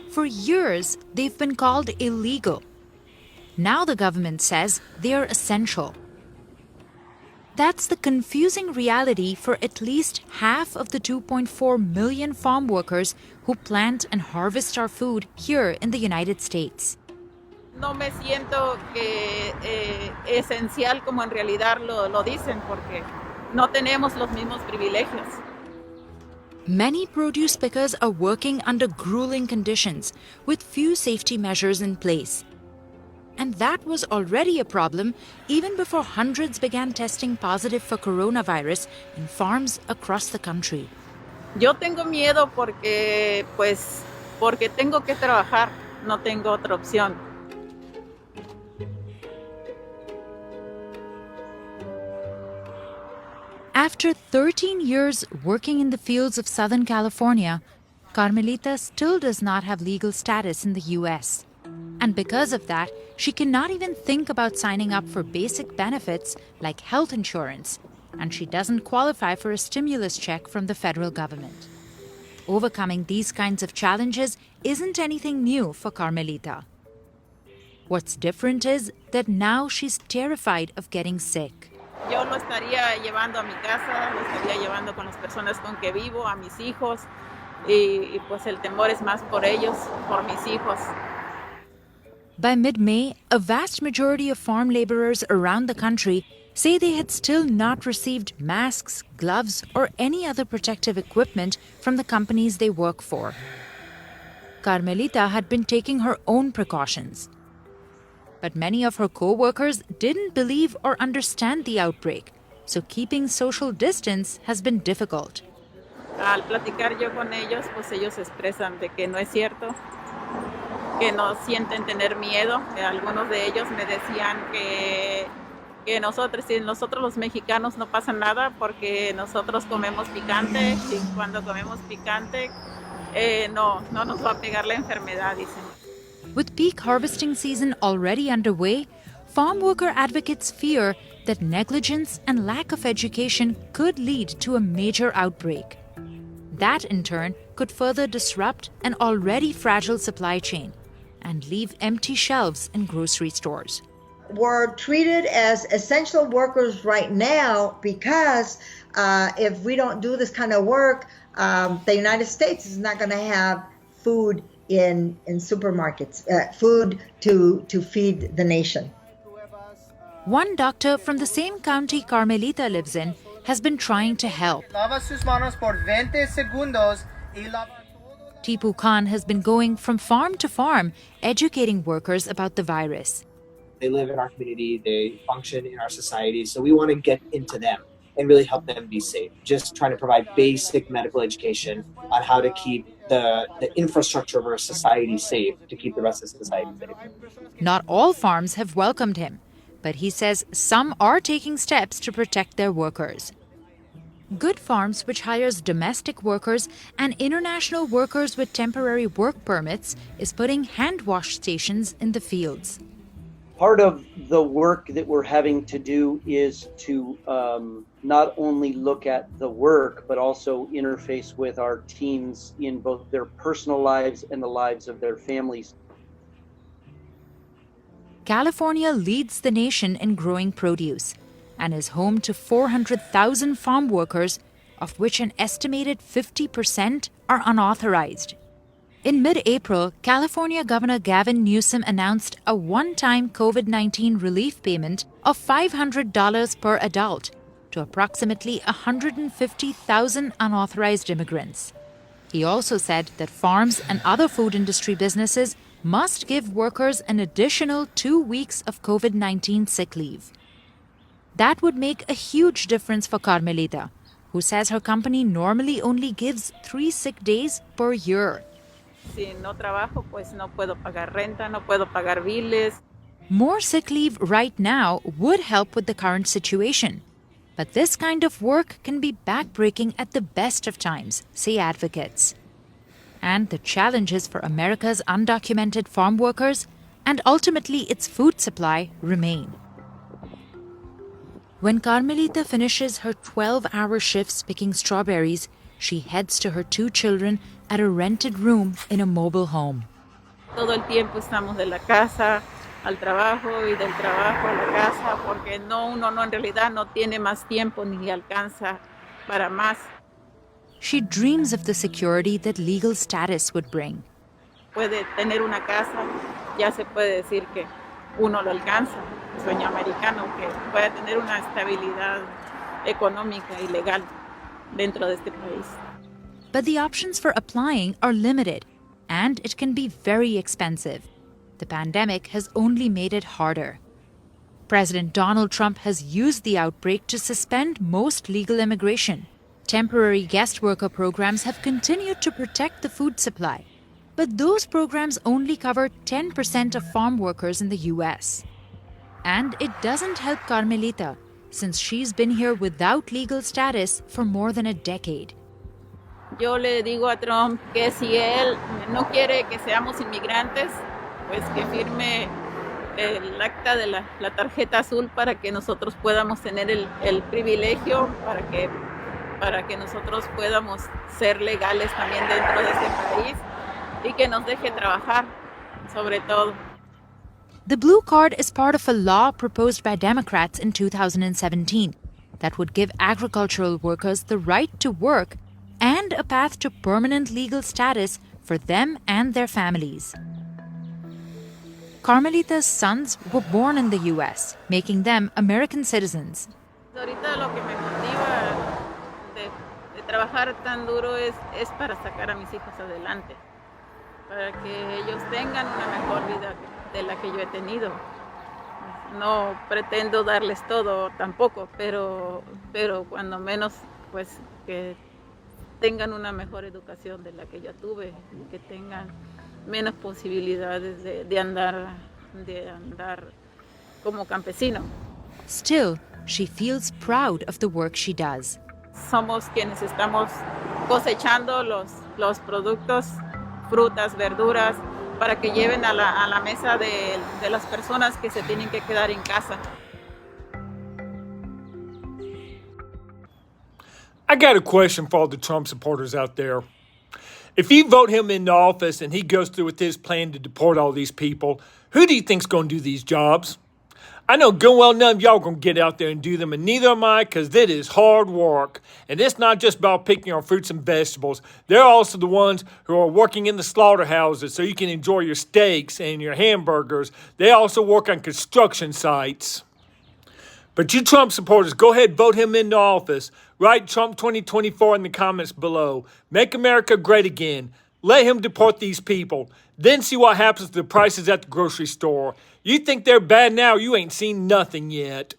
For years, they've been called illegal. Now the government says they're essential. That's the confusing reality for at least half of the 2.4 million farm workers who plant and harvest our food here in the United States. No me siento que esencial como en realidad lo dicen porque no tenemos los mismos privilegios. Many produce pickers are working under grueling conditions with few safety measures in place. And that was already a problem even before hundreds began testing positive for coronavirus in farms across the country. Yo tengo miedo porque tengo que trabajar, no tengo otra opción. After 13 years working in the fields of Southern California, Carmelita still does not have legal status in the US. And because of that, she cannot even think about signing up for basic benefits like health insurance, and she doesn't qualify for a stimulus check from the federal government. Overcoming these kinds of challenges isn't anything new for Carmelita. What's different is that now she's terrified of getting sick. Yo lo estaría llevando a mi casa, lo estaría llevando con las personas con que vivo, a mis hijos, y pues el temor es más por ellos, por mis hijos. By mid-May, a vast majority of farm laborers around the country say they had still not received masks, gloves, or any other protective equipment from the companies they work for. Carmelita had been taking her own precautions. But many of her co-workers didn't believe or understand the outbreak, so keeping social distance has been difficult. Al platicar yo con ellos, pues ellos expresan de que no es cierto, que no sienten tener miedo. Algunos de ellos me decían que nosotros los mexicanos no pasa nada porque nosotros comemos picante y cuando comemos picante no nos va a pegar la enfermedad, dicen. With peak harvesting season already underway, farm worker advocates fear that negligence and lack of education could lead to a major outbreak. That, in turn, could further disrupt an already fragile supply chain and leave empty shelves in grocery stores. We're treated as essential workers right now because if we don't do this kind of work, the United States is not going to have food in supermarkets, food to feed the nation. One doctor from the same county Carmelita lives in has been trying to help. Tipu Khan has been going from farm to farm, educating workers about the virus. They live in our community, they function in our society, so we want to get into them and really help them be safe. Just trying to provide basic medical education on how to keep the infrastructure of our society safe, to keep the rest of society safe. Not all farms have welcomed him, but he says some are taking steps to protect their workers. Good Farms, which hires domestic workers and international workers with temporary work permits, is putting hand wash stations in the fields. Part of the work that we're having to do is to not only look at the work, but also interface with our teams in both their personal lives and the lives of their families. California leads the nation in growing produce and is home to 400,000 farm workers, of which an estimated 50% are unauthorized. In mid-April, California Governor Gavin Newsom announced a one-time COVID-19 relief payment of $500 per adult to approximately 150,000 unauthorized immigrants. He also said that farms and other food industry businesses must give workers an additional 2 weeks of COVID-19 sick leave. That would make a huge difference for Carmelita, who says her company normally only gives 3 sick days per year. Si no trabajo, pues no puedo pagar renta, no puedo pagar biles. More sick leave right now would help with the current situation. But this kind of work can be backbreaking at the best of times, say advocates. And the challenges for America's undocumented farm workers and ultimately its food supply remain. When Carmelita finishes her 12-hour shifts picking strawberries, she heads to her 2 children at a rented room in a mobile home. Todo el tiempo estamos de la casa al trabajo y del trabajo a la casa, porque uno no en realidad no tiene más tiempo ni le alcanza para más. She dreams of the security that legal status would bring. Puede tener una casa, ya se puede decir que uno lo alcanza, el sueño americano, que pueda tener una estabilidad económica y legal dentro de este país. But the options for applying are limited, and it can be very expensive. The pandemic has only made it harder. President Donald Trump has used the outbreak to suspend most legal immigration. Temporary guest worker programs have continued to protect the food supply. But those programs only cover 10% of farm workers in the US. And it doesn't help Carmelita, since she's been here without legal status for more than a decade. Yo le digo a Trump que si él no quiere que seamos inmigrantes, pues que firme el acta de la tarjeta azul para que nosotros podamos tener el privilegio, para que nosotros podamos ser legales también dentro de este país y que nos deje trabajar, sobre todo. The blue card is part of a law proposed by Democrats in 2017 that would give agricultural workers the right to work and a path to permanent legal status for them and their families. Carmelita's sons were born in the US, making them American citizens. Ahorita lo que me motiva de trabajar tan duro es para sacar a mis hijos adelante, para que ellos tengan una mejor vida de la que yo he tenido. No pretendo darles todo tampoco, pero cuando menos pues que tengan una mejor educación de la que yo tuve, que tengan menos posibilidades de andar como campesino. Still, she feels proud of the work she does. Somos quienes estamos cosechando los productos, frutas, verduras, para que lleven a la mesa de las personas que se tienen que quedar en casa. I got a question for all the Trump supporters out there. If you vote him into office and he goes through with his plan to deport all these people, who do you think's going to do these jobs? I know good well none of y'all going to get out there and do them, and neither am I, because that is hard work. And it's not just about picking our fruits and vegetables. They're also the ones who are working in the slaughterhouses so you can enjoy your steaks and your hamburgers. They also work on construction sites. But you Trump supporters, go ahead, vote him into office. Write Trump 2024 in the comments below. Make America great again. Let him deport these people. Then see what happens to the prices at the grocery store. You think they're bad now, you ain't seen nothing yet.